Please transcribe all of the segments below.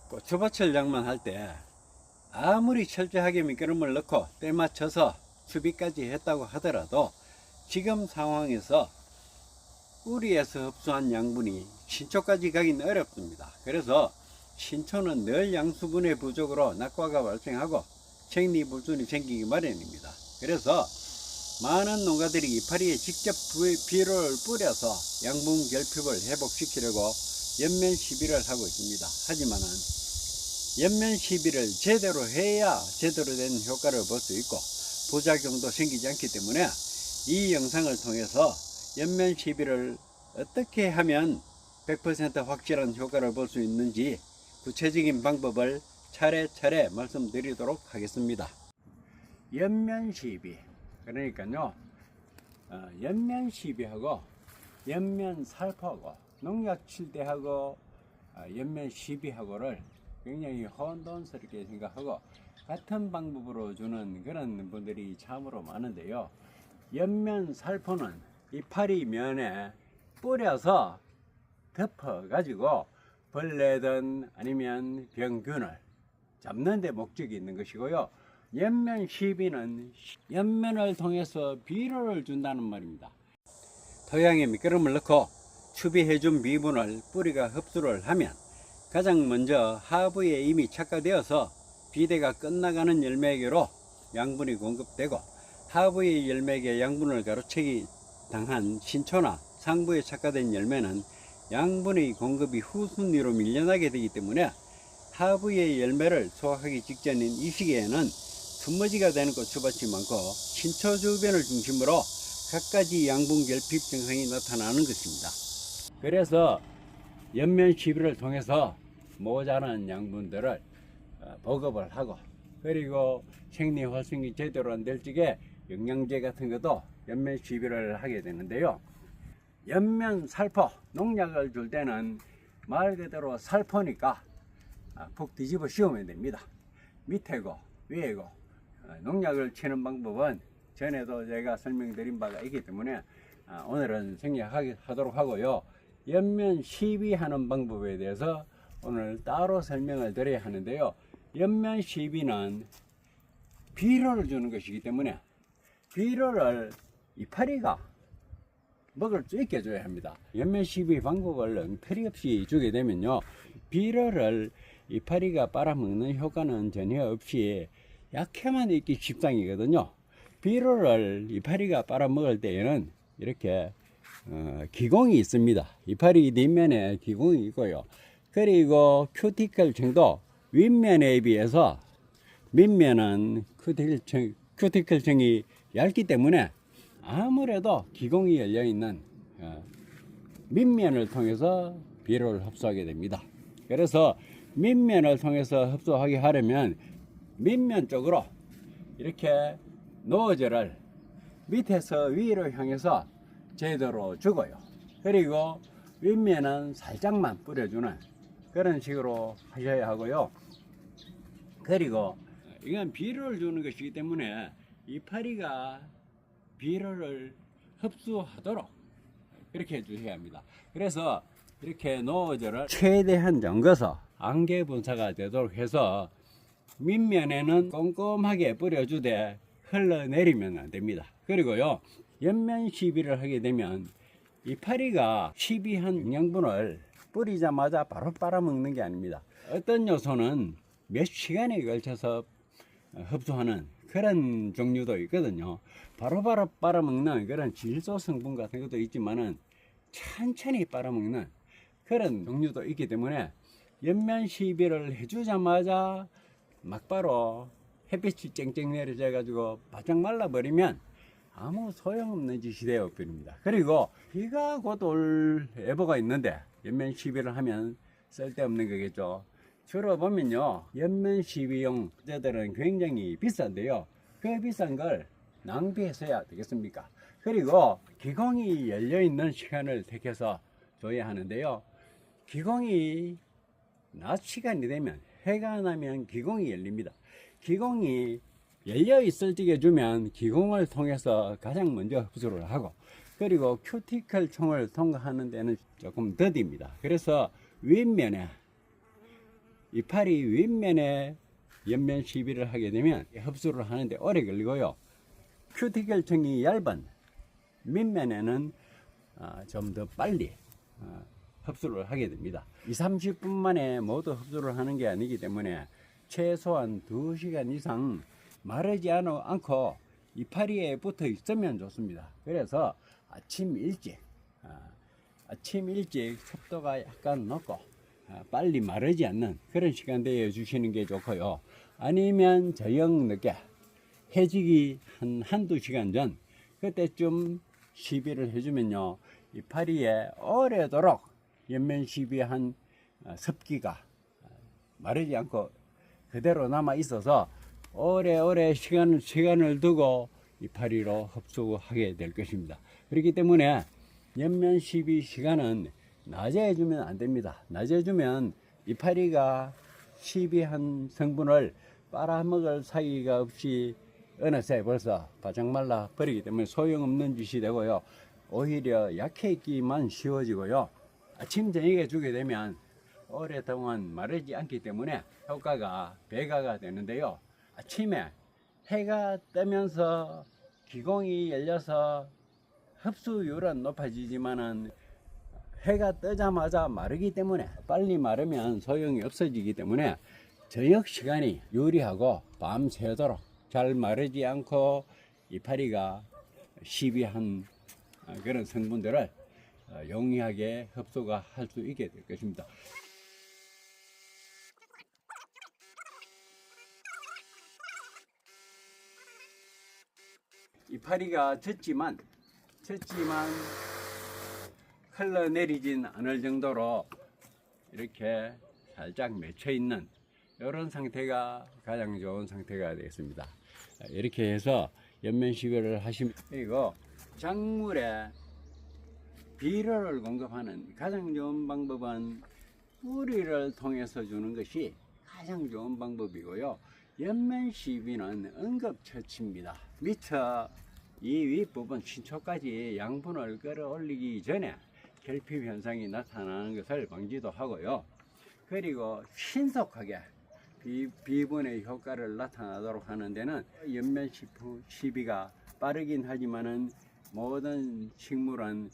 고추밭을 장만할 때 아무리 철저하게 미끄럼을 넣고 때 맞춰서 수비까지 했다고 하더라도 지금 상황에서 뿌리에서 흡수한 양분이 신초까지 가기는 어렵습니다. 그래서 신초는 늘 양수분의 부족으로 낙과가 발생하고 생리불순이 생기기 마련입니다. 그래서 많은 농가들이 이파리에 직접 비료를 뿌려서 양분 결핍을 회복시키려고 연면 시비를 하고 있습니다. 하지만은 연면 시비를 제대로 해야 제대로 된 효과를 볼 수 있고 부작용도 생기지 않기 때문에 이 영상을 통해서 연면 시비를 어떻게 하면 100% 확실한 효과를 볼 수 있는지 구체적인 방법을 차례차례 말씀드리도록 하겠습니다. 연면 시비, 그러니까요 연면 시비하고 연면 살포하고 농약 칠 때하고 연면 시비하고를 굉장히 혼돈스럽게 생각하고 같은 방법으로 주는 그런 분들이 참으로 많은데요. 연면 살포는 이파리 면에 뿌려서 덮어 가지고 벌레든 아니면 병균을 잡는 데 목적이 있는 것이고요. 연면 시비는 연면을 통해서 비료를 준다는 말입니다. 토양에 미끄럼을 넣고 추비해준 미분을 뿌리가 흡수를 하면 가장 먼저 하부에 이미 착화되어서 비대가 끝나가는 열매에게로 양분이 공급되고 하부의 열매에게 양분을 가로채기 당한 신초나 상부에 착화된 열매는 양분의 공급이 후순위로 밀려나게 되기 때문에 하부의 열매를 수확하기 직전인 이 시기에는 숨머지가 되는 고추밭이 많고 신초 주변을 중심으로 갖가지 양분 결핍 증상이 나타나는 것입니다. 그래서 연면 시비를 통해서 모자란 양분들을 보급을 하고 그리고 생리 활성이 제대로 안 될 적에 영양제 같은 것도 연면 시비를 하게 되는데요. 연면 살포 농약을 줄 때는 말 그대로 살포니까 푹 뒤집어 씌우면 됩니다. 밑에고 위에고 농약을 치는 방법은 전에도 제가 설명드린 바가 있기 때문에 오늘은 생략하도록 하고요. 연면 시비하는 방법에 대해서 오늘 따로 설명을 드려야 하는데요. 연면 시비는 비료를 주는 것이기 때문에 비료를 이파리가 먹을 수 있게 줘야 합니다. 연면 시비 방법을 엉터리 없이 주게 되면요, 비료를 이파리가 빨아먹는 효과는 전혀 없이 약해만 있기 십상이거든요. 비료를 이파리가 빨아먹을 때에는 이렇게 기공이 있습니다. 이파리 뒷면에 기공이 있고요. 그리고 큐티클층도 윗면에 비해서 밑면은 큐티클층이 얇기 때문에 아무래도 기공이 열려있는 밑면을 통해서 비료를 흡수하게 됩니다. 그래서 밑면을 통해서 흡수하게 하려면 밑면 쪽으로 이렇게 노즐을 밑에서 위로 향해서 제대로 주고요. 그리고 윗면은 살짝만 뿌려주는 그런 식으로 하셔야 하고요. 그리고 이건 비료를 주는 것이기 때문에 이파리가 비료를 흡수하도록 그렇게 해주셔야 합니다. 그래서 이렇게 노즐을 최대한 잠궈서 안개 분사가 되도록 해서 밑면에는 꼼꼼하게 뿌려주되 흘러내리면 안 됩니다. 그리고요, 연면 시비를 하게 되면 이파리가 시비한 영양분을 뿌리자마자 바로 빨아먹는 게 아닙니다. 어떤 요소는 몇 시간에 걸쳐서 흡수하는 그런 종류도 있거든요. 바로바로 빨아먹는 그런 질소 성분 같은 것도 있지만은 천천히 빨아먹는 그런 종류도 있기 때문에 연면 시비를 해주자마자 막바로 햇빛이 쨍쨍 내려져 가지고 바짝 말라버리면 아무 소용없는 짓이 되어버립니다. 그리고 비가 곧 올 예보가 있는데 연면 시비를 하면 쓸데없는 거겠죠. 주로 보면요, 연면 시비용 제들은 굉장히 비싼데요, 그 비싼 걸 낭비해서야 되겠습니까? 그리고 기공이 열려있는 시간을 택해서 줘야 하는데요, 기공이 낮 시간이 되면 해가 나면 기공이 열립니다. 기공이 열려 있을 적에 주면 기공을 통해서 가장 먼저 흡수를 하고 그리고 큐티클 총을 통과하는 데는 조금 더딥니다. 그래서 윗면에 이파리 윗면에 옆면 시비를 하게 되면 흡수를 하는데 오래 걸리고요. 큐티클층이 얇은 밑면에는 좀 더 빨리 흡수를 하게 됩니다. 20-30분 만에 모두 흡수를 하는 게 아니기 때문에 최소한 2시간 이상 마르지 않고 이파리에 붙어 있으면 좋습니다. 그래서 아침 일찍 습도가 약간 높고 빨리 마르지 않는 그런 시간대에 주시는 게 좋고요. 아니면 저녁 늦게 해지기 한두 시간 전 그때쯤 시비를 해주면요, 이파리에 오래도록 옆면 시비한 습기가 마르지 않고 그대로 남아 있어서 오래오래 시간을 두고 이파리로 흡수하게 될 것입니다. 그렇기 때문에 옆면 시비 시간은 낮에 해주면 안 됩니다. 낮에 해주면 이파리가 시비한 성분을 빨아먹을 사이가 없이 어느새 벌써 바짝 말라 버리기 때문에 소용없는 짓이 되고요. 오히려 약해 있기만 쉬워지고요. 아침 저녁에 주게 되면 오랫동안 마르지 않기 때문에 효과가 배가가 되는데요. 아침에 해가 뜨면서 기공이 열려서 흡수율은 높아지지만은 해가 뜨자마자 마르기 때문에 빨리 마르면 소용이 없어지기 때문에 저녁 시간이 유리하고 밤새도록 잘 마르지 않고 이파리가 시비한 그런 성분들을 용이하게 흡수가 할 수 있게 될 것입니다. 이파리가 젖지만 흘러내리진 않을 정도로 이렇게 살짝 맺혀 있는 이런 상태가 가장 좋은 상태가 되겠습니다. 이렇게 해서 옆면 시비를 하시면, 그리고 작물에 비료를 공급하는 가장 좋은 방법은 뿌리를 통해서 주는 것이 가장 좋은 방법이고요. 옆면 시비는 응급처치입니다. 미처 이 윗부분 신초까지 양분을 끌어올리기 전에 결핍 현상이 나타나는 것을 방지도 하고요. 그리고 신속하게 비분의 효과를 나타나도록 하는 데는 옆면 시비가 빠르긴 하지만은 모든 식물은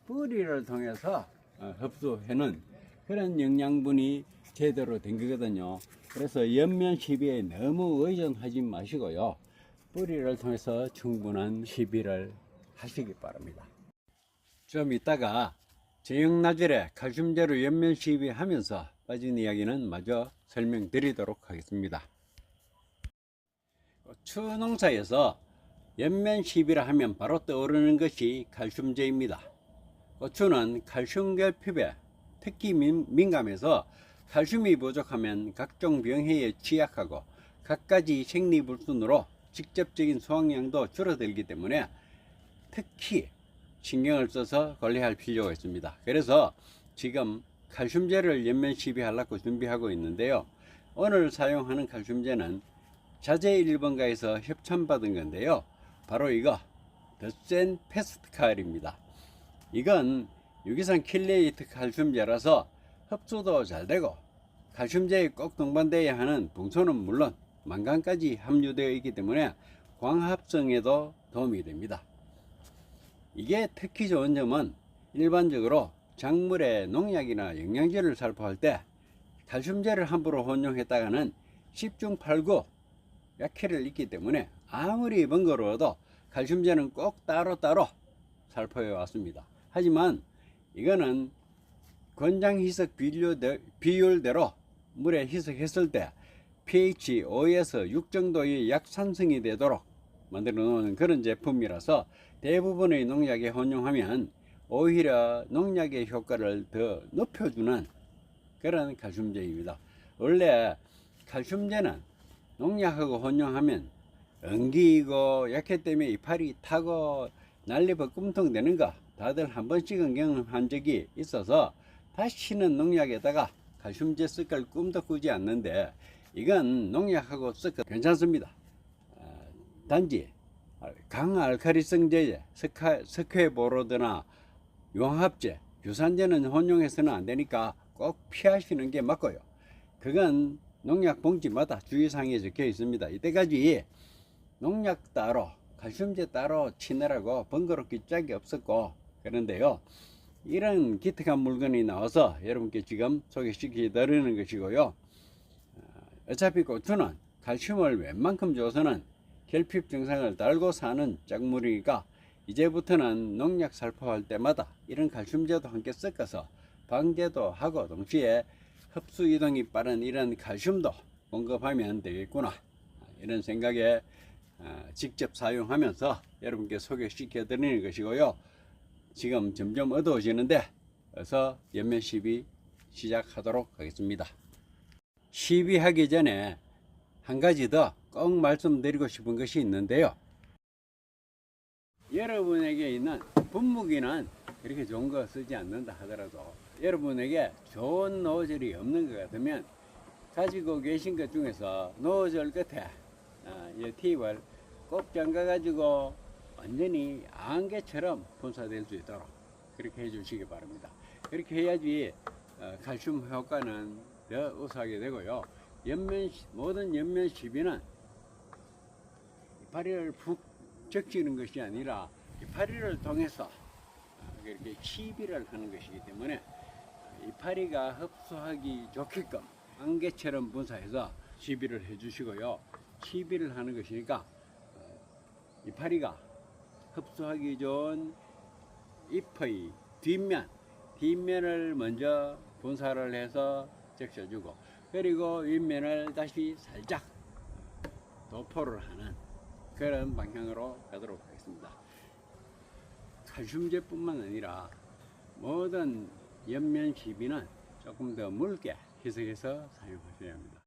뿌리를 통해서 흡수하는 그런 영양분이 제대로 된 거거든요. 그래서 옆면 시비에 너무 의존하지 마시고요. 뿌리를 통해서 충분한 시비를 하시기 바랍니다. 좀 이따가 저녁나절에 칼슘제로 옆면 시비하면서 빠진 이야기는 마저 설명드리도록 하겠습니다. 고추농사에서 옆면 시비를 하면 바로 떠오르는 것이 칼슘제입니다. 고추는 칼슘 결핍에 특히 민감해서 칼슘이 부족하면 각종 병해에 취약하고 갖가지 생리불순으로 직접적인 수확량도 줄어들기 때문에 특히 신경을 써서 관리할 필요가 있습니다. 그래서 지금 칼슘제를 옆면 시비하려고 준비하고 있는데요. 오늘 사용하는 칼슘제는 자재 1번가에서 협찬받은 건데요. 바로 이거 더센 패스트칼입니다. 이건 유기산 킬레이트 칼슘제라서 흡수도 잘 되고 칼슘제에 꼭 동반되어야 하는 붕소는 물론 망간까지 함유되어 있기 때문에 광합성에도 도움이 됩니다. 이게 특히 좋은 점은 일반적으로 작물의 농약이나 영양제를 살포할 때 칼슘제를 함부로 혼용했다가는 10중 8구 약해를 입기 때문에 아무리 번거로워도 칼슘제는 꼭 따로따로 살포해 왔습니다. 하지만 이거는 권장 희석 비율대로 물에 희석했을 때 pH 5에서 6 정도의 약산성이 되도록 만들어 놓은 그런 제품이라서 대부분의 농약에 혼용하면 오히려 농약의 효과를 더 높여주는 그런 칼슘제입니다. 원래 칼슘제는 농약하고 혼용하면 엉기고 약해 때문에 이파리 타고 난리버꿈통 되는 거 다들 한 번씩은 경험한 적이 있어서 다시는 농약에다가 칼슘제 섞을 꿈도 꾸지 않는데 이건 농약하고 섞어 괜찮습니다. 단지 강알칼리성 제제, 스퀘보로드나 용합제, 유산제는 혼용해서는 안 되니까 꼭 피하시는 게 맞고요. 그건 농약 봉지마다 주의사항에 적혀 있습니다. 이때까지 농약 따로 칼슘제 따로 치느라고 번거롭기 짝이 없었고, 그런데요 이런 기특한 물건이 나와서 여러분께 지금 소개시켜 드리는 것이고요. 어차피 고추는 칼슘을 웬만큼 줘서는 결핍 증상을 달고 사는 작물이니까 이제부터는 농약 살포할 때마다 이런 칼슘제도 함께 섞어서 방제도 하고 동시에 흡수 이동이 빠른 이런 칼슘도 공급하면 되겠구나, 이런 생각에 직접 사용하면서 여러분께 소개시켜 드리는 것이고요. 지금 점점 어두워지는데 어서 연면 시비 시작하도록 하겠습니다. 시비하기 전에 한 가지 더 꼭 말씀드리고 싶은 것이 있는데요. 여러분에게 있는 분무기는 그렇게 좋은 거 쓰지 않는다 하더라도 여러분에게 좋은 노즐이 없는 것 같으면 가지고 계신 것 중에서 노즐 끝에 이 팁을 꼭 잠가 가지고 완전히 안개처럼 분사될 수 있도록 그렇게 해 주시기 바랍니다. 그렇게 해야지 칼슘 효과는 더 우수하게 되고요. 모든 연면 시비는 이파리를 푹 적시는 것이 아니라 이파리를 통해서 이렇게 시비를 하는 것이기 때문에 이파리가 흡수하기 좋게끔 안개처럼 분사해서 시비를 해 주시고요. 시비를 하는 것이니까 이파리가 흡수하기 좋은 잎의 뒷면을 먼저 분사를 해서 적셔주고, 그리고 윗면을 다시 살짝 도포를 하는 그런 방향으로 가도록 하겠습니다. 칼슘제뿐만 아니라 모든 연면 시비는 조금 더 묽게 희석해서 사용하셔야 합니다.